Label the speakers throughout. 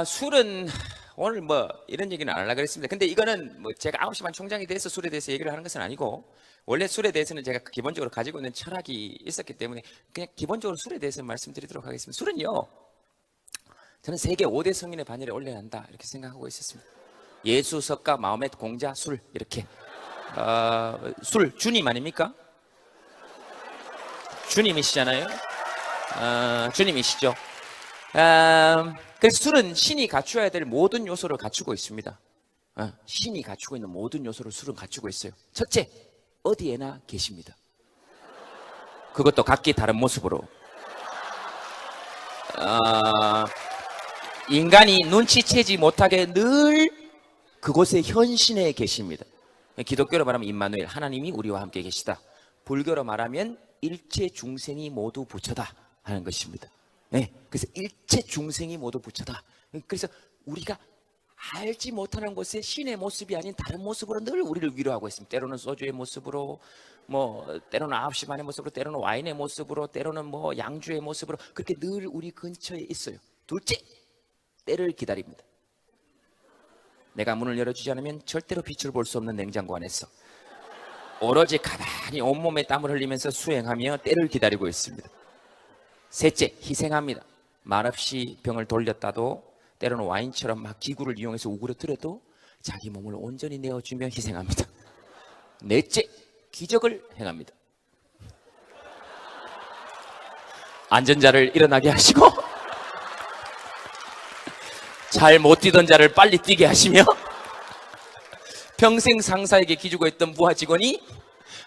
Speaker 1: 술은 오늘 뭐 이런 얘기는 안 하려고 그랬습니다. 근데 이거는 뭐 제가 9시 반 총장이 돼서 술에 대해서 얘기를 하는 것은 아니고, 원래 술에 대해서는 제가 기본적으로 가지고 있는 철학이 있었기 때문에 그냥 기본적으로 술에 대해서 말씀드리도록 하겠습니다. 술은요, 저는 세계 5대 성인의 반열에 올려야 한다 이렇게 생각하고 있었습니다. 예수, 석가, 마호멧, 공자, 술 이렇게. 술 주님 아닙니까? 주님이시잖아요. 주님이시죠. 그래서 술은 신이 갖추어야 될 모든 요소를 갖추고 있습니다. 신이 갖추고 있는 모든 요소를 술은 갖추고 있어요. 첫째, 어디에나 계십니다. 그것도 각기 다른 모습으로. 인간이 눈치채지 못하게 늘 그곳에 현신해 계십니다. 기독교로 말하면 임마누엘, 하나님이 우리와 함께 계시다. 불교로 말하면 일체 중생이 모두 부처다 하는 것입니다. 네, 그래서 일체 중생이 모두 부처다. 그래서 우리가 알지 못하는 곳에 신의 모습이 아닌 다른 모습으로 늘 우리를 위로하고 있습니다. 때로는 소주의 모습으로, 뭐 때로는 9시 반의 모습으로, 때로는 와인의 모습으로, 때로는 뭐 양주의 모습으로, 그렇게 늘 우리 근처에 있어요. 둘째, 때를 기다립니다. 내가 문을 열어주지 않으면 절대로 빛을 볼 수 없는 냉장고 안에서 오로지 가만히 온몸에 땀을 흘리면서 수행하며 때를 기다리고 있습니다. 셋째, 희생합니다. 말없이 병을 돌렸다도, 때로는 와인처럼 막 기구를 이용해서 우그러뜨려도 자기 몸을 온전히 내어주며 희생합니다. 넷째, 기적을 행합니다. 앉은 자를 일어나게 하시고 잘 못 뛰던 자를 빨리 뛰게 하시며, 평생 상사에게 기죽어 있던 부하 직원이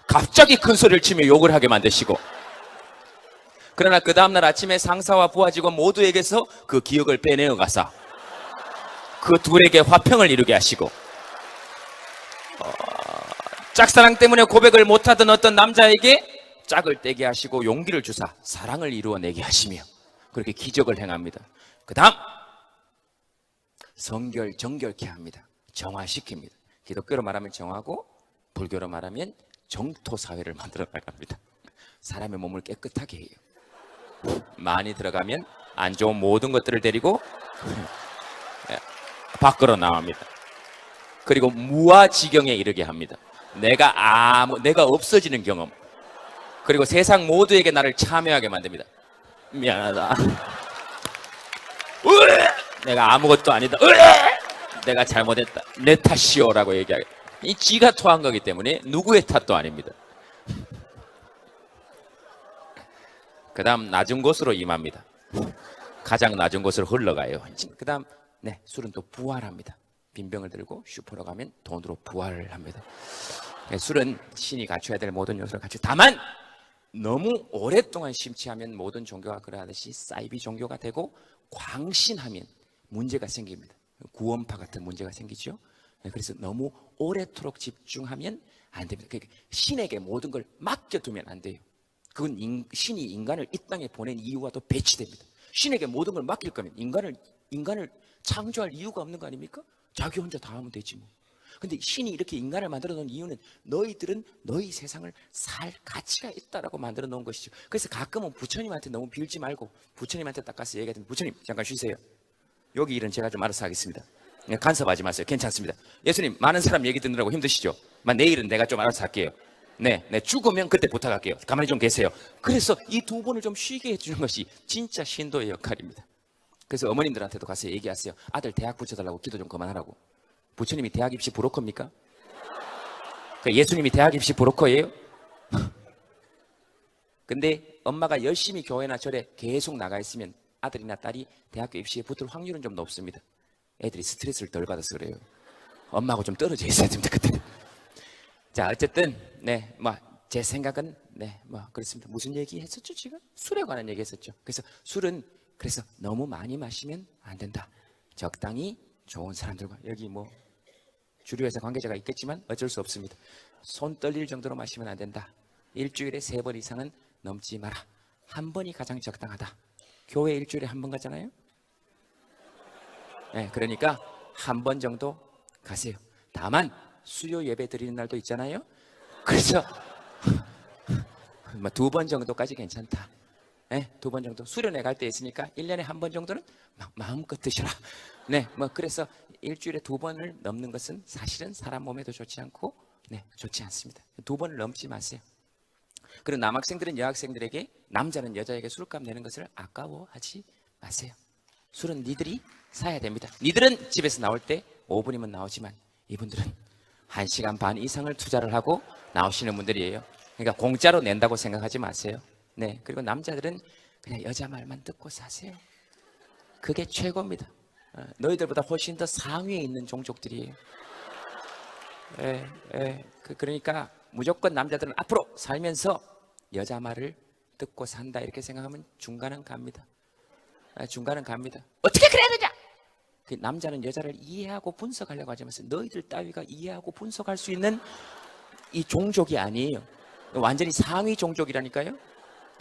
Speaker 1: 갑자기 큰 소리를 치며 욕을 하게 만드시고, 그러나 그 다음날 아침에 상사와 부하 직원 모두에게서 그 기억을 빼내어 가사 그 둘에게 화평을 이루게 하시고, 짝사랑 때문에 고백을 못하던 어떤 남자에게 짝을 떼게 하시고 용기를 주사 사랑을 이루어내게 하시며, 그렇게 기적을 행합니다. 그 다음, 정결케 합니다. 정화시킵니다. 기독교로 말하면 정화고, 불교로 말하면 정토사회를 만들어 나갑니다. 사람의 몸을 깨끗하게 해요. 많이 들어가면 안 좋은 모든 것들을 데리고 밖으로 나옵니다. 그리고 무아지경에 이르게 합니다. 내가 없어지는 경험. 그리고 세상 모두에게 나를 참여하게 만듭니다. 미안하다. 내가 아무것도 아니다. 내가 잘못했다. 내 탓이오라고 얘기하게. 이 지가 토한 거기 때문에 누구의 탓도 아닙니다. 그 다음 낮은 곳으로 임합니다. 가장 낮은 곳으로 흘러가요. 그 다음, 네, 술은 또 부활합니다. 빈병을 들고 슈퍼로 가면 돈으로 부활을 합니다. 네, 술은 신이 갖춰야 될 모든 요소를 갖추고, 다만 너무 오랫동안 심취하면 모든 종교가 그러하듯이 사이비 종교가 되고, 광신하면 문제가 생깁니다. 구원파 같은 문제가 생기죠. 그래서 너무 오래도록 집중하면 안 됩니다. 그러니까 신에게 모든 걸 맡겨두면 안 돼요. 그건 신이 인간을 이 땅에 보낸 이유와도 배치됩니다. 신에게 모든 걸 맡길 거면 인간을 창조할 이유가 없는 거 아닙니까? 자기 혼자 다 하면 되지 뭐. 근데 신이 이렇게 인간을 만들어 놓은 이유는 너희들은 너희 세상을 살 가치가 있다라고 만들어 놓은 것이죠. 그래서 가끔은 부처님한테 너무 빌지 말고 부처님한테 딱 가서 얘기하면, 부처님 잠깐 쉬세요. 여기 일은 제가 좀 알아서 하겠습니다. 간섭하지 마세요. 괜찮습니다. 예수님, 많은 사람 얘기 듣느라고 힘드시죠? 내일은 내가 좀 알아서 할게요. 네, 죽으면 그때 부탁할게요. 가만히 좀 계세요. 그래서 이 두 분을 좀 쉬게 해주는 것이 진짜 신도의 역할입니다. 그래서 어머님들한테도 가서 얘기하세요. 아들 대학 붙여달라고 기도 좀 그만하라고. 부처님이 대학 입시 브로커입니까? 예수님이 대학 입시 브로커예요? 근데 엄마가 열심히 교회나 절에 계속 나가 있으면 아들이나 딸이 대학교 입시에 붙을 확률은 좀 높습니다. 애들이 스트레스를 덜 받아서 그래요. 엄마하고 좀 떨어져 있어야 됩니다, 그때는. 자, 어쨌든 제 생각은 그렇습니다. 무슨 얘기 했었죠, 지금? 술에 관한 얘기 했었죠. 그래서 술은 너무 많이 마시면 안 된다. 적당히 좋은 사람들과, 여기 주류회사 관계자가 있겠지만 어쩔 수 없습니다. 손 떨릴 정도로 마시면 안 된다. 일주일에 3번 이상은 넘지 마라. 한 번이 가장 적당하다. 교회 일주일에 한 번 가잖아요. 네, 그러니까 한 번 정도 가세요. 다만 수요 예배 드리는 날도 있잖아요. 그래서 2번 정도까지 괜찮다. 네, 2번 정도 수련회 갈 때 있으니까 1년에 1번 정도는 마음껏 드셔라. 네, 뭐 그래서 일주일에 2번을 넘는 것은 사실은 사람 몸에도 좋지 않고 네, 좋지 않습니다. 2번을 넘지 마세요. 그리고 남학생들은 여학생들에게, 남자는 여자에게 술값 내는 것을 아까워하지 마세요. 술은 니들이 사야 됩니다. 니들은 집에서 나올 때 5분이면 나오지만 이분들은 1시간 반 이상을 투자를 하고 나오시는 분들이에요. 그러니까 공짜로 낸다고 생각하지 마세요. 네, 그리고 남자들은 그냥 여자 말만 듣고 사세요. 그게 최고입니다. 너희들보다 훨씬 더 상위에 있는 종족들이에요. 그러니까 무조건 남자들은 앞으로 살면서 여자 말을 듣고 산다 이렇게 생각하면 중간은 갑니다. 중간은 갑니다. 어떻게 그래야 되냐? 그 남자는 여자를 이해하고 분석하려고 하지 마세요. 너희들 따위가 이해하고 분석할 수 있는 이 종족이 아니에요. 완전히 상위 종족이라니까요.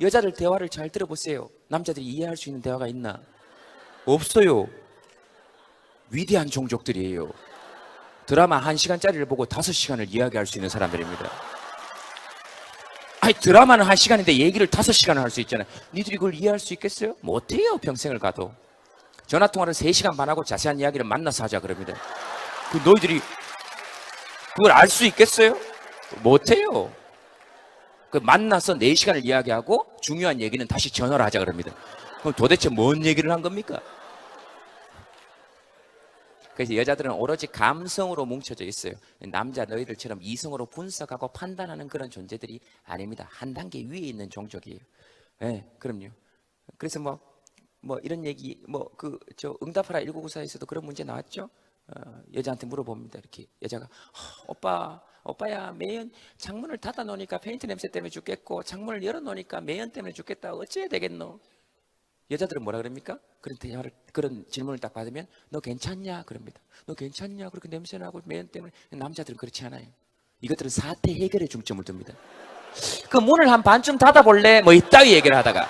Speaker 1: 여자들 대화를 잘 들어보세요. 남자들이 이해할 수 있는 대화가 있나? 없어요. 위대한 종족들이에요. 드라마 1시간짜리를 보고 5시간을 이야기할 수 있는 사람들입니다. 아니, 드라마는 1시간인데 얘기를 5시간을 할 수 있잖아요. 니들이 그걸 이해할 수 있겠어요? 못해요. 평생을 가도. 전화통화를 3시간 반 하고 자세한 이야기를 만나서 하자 그럽니다. 너희들이 그걸 알 수 있겠어요? 못해요. 만나서 4시간을 이야기하고 중요한 얘기는 다시 전화를 하자 그럽니다. 그럼 도대체 뭔 얘기를 한 겁니까? 그래서 여자들은 오로지 감성으로 뭉쳐져 있어요. 남자 너희들처럼 이성으로 분석하고 판단하는 그런 존재들이 아닙니다. 한 단계 위에 있는 종족이에요. 네, 그럼요. 그래서 뭐 이런 얘기, 응답하라 1994에서도 그런 문제 나왔죠. 여자한테 물어봅니다. 이렇게 여자가 오빠야, 매연 창문을 닫아 놓으니까 페인트 냄새 때문에 죽겠고 창문을 열어 놓으니까 매연 때문에 죽겠다. 어찌해야 되겠노? 여자들은 뭐라 그럽니까? 그런 질문을 딱 받으면 너 괜찮냐? 그럽니다. 너 괜찮냐? 그렇게 냄새나고 매연 때문에. 남자들은 그렇지 않아요. 이것들은 사태 해결에 중점을 둡니다. 그 문을 한 반쯤 닫아볼래? 뭐 이따위 얘기를 하다가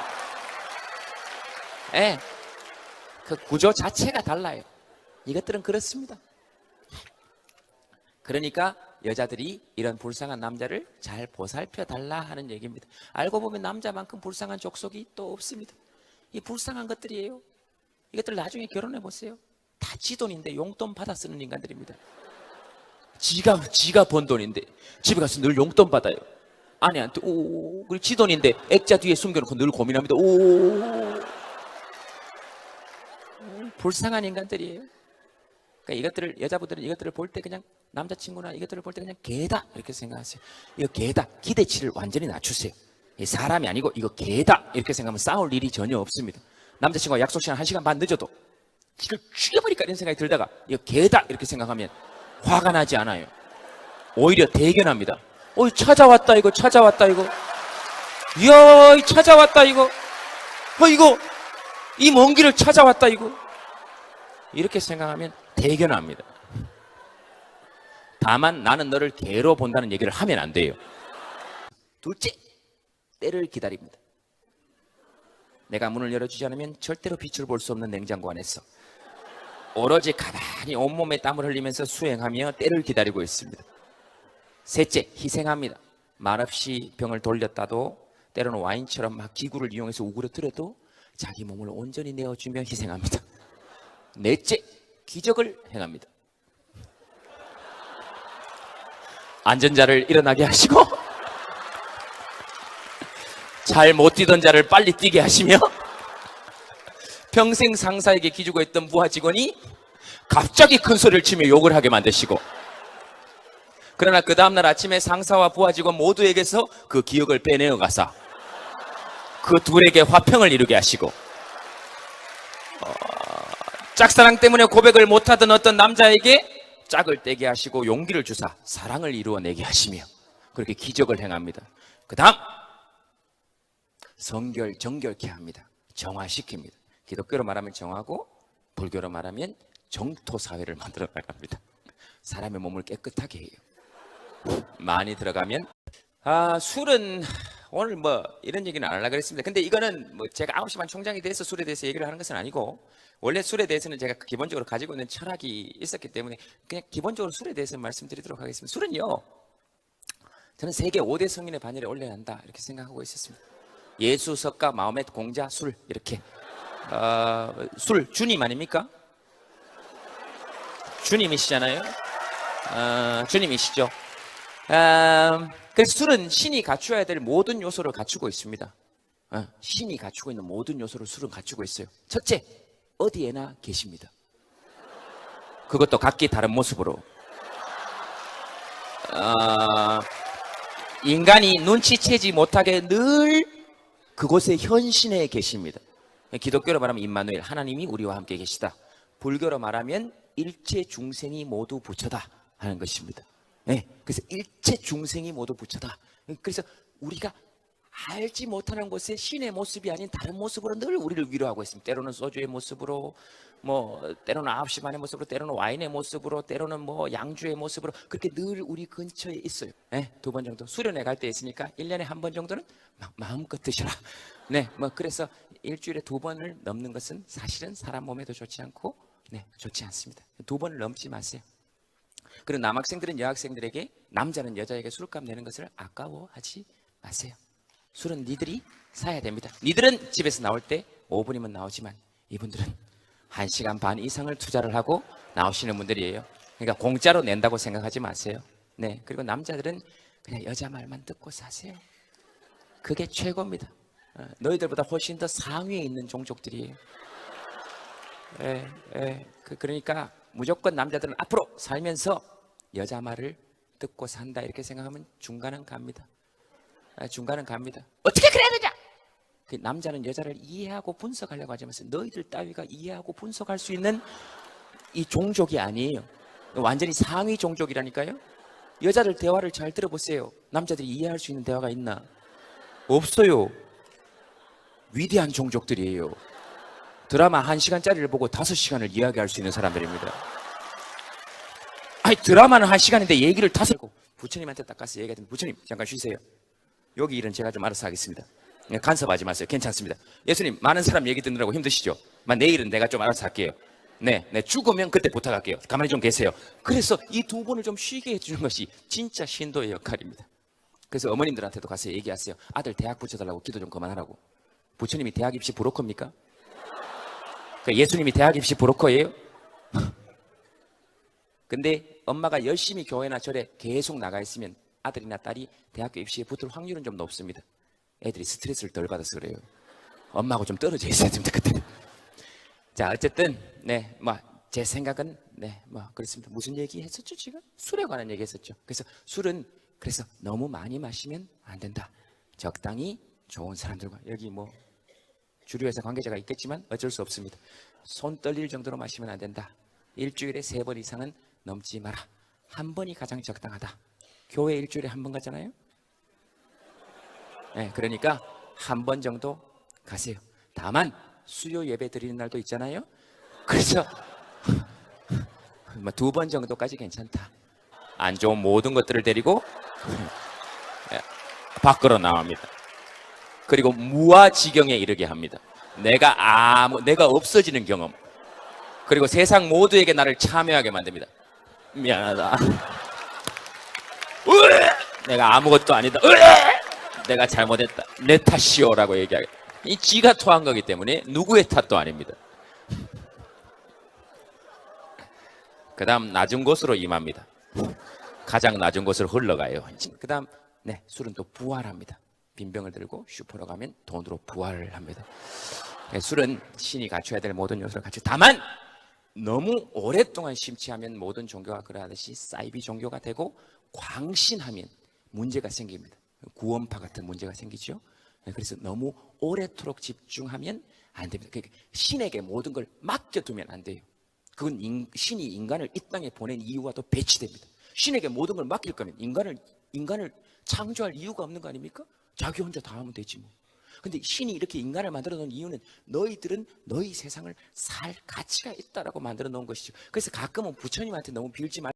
Speaker 1: 그 구조 자체가 달라요. 이것들은 그렇습니다. 그러니까 여자들이 이런 불쌍한 남자를 잘 보살펴 달라 하는 얘기입니다. 알고 보면 남자만큼 불쌍한 족속이 또 없습니다. 이 불쌍한 것들이에요. 이것들 나중에 결혼해 보세요. 다 지 돈인데 용돈 받아 쓰는 인간들입니다. 지가 번 돈인데 집에 가서 늘 용돈 받아요. 아내한테 그리고 지 돈인데 액자 뒤에 숨겨놓고 늘 고민합니다. 불쌍한 인간들이에요. 그러니까 여자분들은 이것들을 볼 때 그냥 남자친구나 이것들을 볼 때 그냥 개다 이렇게 생각하세요. 이거 개다. 기대치를 완전히 낮추세요. 이 사람이 아니고 이거 개다 이렇게 생각하면 싸울 일이 전혀 없습니다. 남자친구가 약속 시간 1시간 반 늦어도 이걸 죽여버릴까 이런 생각이 들다가 이거 개다 이렇게 생각하면 화가 나지 않아요. 오히려 대견합니다. 찾아왔다 이거. 이야, 찾아왔다 이거. 이거 이 먼 길을 찾아왔다 이거. 이렇게 생각하면 대견합니다. 다만 나는 너를 개로 본다는 얘기를 하면 안 돼요. 둘째, 때를 기다립니다. 내가 문을 열어주지 않으면 절대로 빛을 볼 수 없는 냉장고 안에서 오로지 가만히 온몸에 땀을 흘리면서 수행하며 때를 기다리고 있습니다. 셋째, 희생합니다. 말없이 병을 돌렸다도 때로는 와인처럼 막 기구를 이용해서 우그러뜨려도 자기 몸을 온전히 내어주며 희생합니다. 넷째, 기적을 행합니다. 안전자를 일어나게 하시고 잘 못 뛰던 자를 빨리 뛰게 하시며 평생 상사에게 기죽어 있던 부하 직원이 갑자기 큰 소리를 치며 욕을 하게 만드시고, 그러나 그 다음날 아침에 상사와 부하 직원 모두에게서 그 기억을 빼내어 가사 그 둘에게 화평을 이루게 하시고, 짝사랑 때문에 고백을 못하던 어떤 남자에게 짝을 떼게 하시고 용기를 주사 사랑을 이루어내게 하시며 그렇게 기적을 행합니다. 그 다음 정결케 합니다. 정화시킵니다. 기독교로 말하면 정하고 불교로 말하면 정토사회를 만들어 나갑니다. 사람의 몸을 깨끗하게 해요. 많이 들어가면 술은 오늘 뭐 이런 얘기는 안 하려고 그랬습니다. 근데 이거는 뭐 제가 9시 반 총장이 돼서 술에 대해서 얘기를 하는 것은 아니고, 원래 술에 대해서는 제가 기본적으로 가지고 있는 철학이 있었기 때문에 그냥 기본적으로 술에 대해서 말씀드리도록 하겠습니다. 술은요, 저는 세계 5대 성인의 반열에 올려야 한다 이렇게 생각하고 있었습니다. 예수석가 마호멧 공자 술 이렇게 술 주님 아닙니까? 주님이시잖아요. 주님이시죠. 그래서 술은 신이 갖추어야 될 모든 요소를 갖추고 있습니다. 신이 갖추고 있는 모든 요소를 술은 갖추고 있어요. 첫째, 어디에나 계십니다. 그것도 각기 다른 모습으로. 인간이 눈치채지 못하게 늘 그곳에 현신해 계십니다. 기독교로 말하면 임마누엘, 하나님이 우리와 함께 계시다. 불교로 말하면 일체 중생이 모두 부처다 하는 것입니다. 네, 그래서 일체 중생이 모두 부처다. 그래서 우리가 알지 못하는 곳에 신의 모습이 아닌 다른 모습으로 늘 우리를 위로하고 있습니다. 때로는 소주의 모습으로, 때로는 9시 반의 모습으로, 때로는 와인의 모습으로, 때로는 양주의 모습으로, 그렇게 늘 우리 근처에 있어요. 네, 2번 정도 수련회 갈 때 있으니까 1년에 1번 정도는 마음껏 드셔라. 네, 그래서 일주일에 2번을 넘는 것은 사실은 사람 몸에도 좋지 않고, 네, 좋지 않습니다. 2번을 넘지 마세요. 그리고 남학생들은 여학생들에게, 남자는 여자에게 술값 내는 것을 아까워하지 마세요. 술은 니들이 사야 됩니다. 니들은 집에서 나올 때 5분이면 나오지만 이분들은 1시간 반 이상을 투자를 하고 나오시는 분들이에요. 그러니까 공짜로 낸다고 생각하지 마세요. 네, 그리고 남자들은 그냥 여자 말만 듣고 사세요. 그게 최고입니다. 너희들보다 훨씬 더 상위에 있는 종족들이에요. 그러니까 무조건 남자들은 앞으로 살면서 여자 말을 듣고 산다 이렇게 생각하면 중간은 갑니다. 중간은 갑니다. 어떻게 그래야 되냐? 남자는 여자를 이해하고 분석하려고 하지 마세요. 너희들 따위가 이해하고 분석할 수 있는 이 종족이 아니에요. 완전히 상위 종족이라니까요. 여자들 대화를 잘 들어보세요. 남자들이 이해할 수 있는 대화가 있나? 없어요. 위대한 종족들이에요. 드라마 1시간짜리를 보고 5시간을 이야기할 수 있는 사람들입니다. 아니, 드라마는 1시간인데 얘기를 5시간. 부처님한테 딱 가서 얘기하더니, 부처님 잠깐 쉬세요. 여기 일은 제가 좀 알아서 하겠습니다. 간섭하지 마세요. 괜찮습니다. 예수님, 많은 사람 얘기 듣느라고 힘드시죠? 내일은 내가 좀 알아서 할게요. 네, 죽으면 그때 부탁할게요. 가만히 좀 계세요. 그래서 이 2번을 좀 쉬게 해주는 것이 진짜 신도의 역할입니다. 그래서 어머님들한테도 가서 얘기하세요. 아들 대학 붙여달라고 기도 좀 그만하라고. 부처님이 대학 입시 브로커입니까? 예수님이 대학 입시 브로커예요? 근데 엄마가 열심히 교회나 절에 계속 나가 있으면 아들이나 딸이 대학교 입시에 붙을 확률은 좀 높습니다. 애들이 스트레스를 덜 받아서 그래요. 엄마하고 좀 떨어져 있어야 됩니다, 그때는. 자, 어쨌든 제 생각은 그렇습니다. 무슨 얘기 했었죠, 지금? 술에 관한 얘기 했었죠. 그래서 술은 너무 많이 마시면 안 된다. 적당히 좋은 사람들과, 여기 주류회사 관계자가 있겠지만 어쩔 수 없습니다. 손 떨릴 정도로 마시면 안 된다. 일주일에 3번 이상은 넘지 마라. 1번이 가장 적당하다. 교회 일주일에 1번 가잖아요. 네, 그러니까 1번 정도 가세요. 다만 수요 예배 드리는 날도 있잖아요. 그래서 2번 정도까지 괜찮다. 안 좋은 모든 것들을 데리고 밖으로 나옵니다. 그리고 무아지경에 이르게 합니다. 내가 없어지는 경험. 그리고 세상 모두에게 나를 참여하게 만듭니다. 미안하다. 내가 아무것도 아니다. 내가 잘못했다. 내 탓이오라고 얘기하게. 이 지가 토한 거기 때문에 누구의 탓도 아닙니다. 그 다음 낮은 곳으로 임합니다. 가장 낮은 곳으로 흘러가요. 그 다음 술은 또 부활합니다. 빈병을 들고 슈퍼로 가면 돈으로 부활을 합니다. 술은 신이 갖춰야 될 모든 요소를 갖추고, 다만 너무 오랫동안 심취하면 모든 종교가 그러하듯이 사이비 종교가 되고 광신하면 문제가 생깁니다. 구원파 같은 문제가 생기죠. 그래서 너무 오래도록 집중하면 안 됩니다. 그러니까 신에게 모든 걸 맡겨두면 안 돼요. 그건 신이 인간을 이 땅에 보낸 이유가 또 배치됩니다. 신에게 모든 걸 맡길 거면 인간을 창조할 이유가 없는 거 아닙니까? 자기 혼자 다 하면 되지 뭐. 근데 신이 이렇게 인간을 만들어 놓은 이유는 너희들은 너희 세상을 살 가치가 있다라고 만들어 놓은 것이죠. 그래서 가끔은 부처님한테 너무 빌지 말고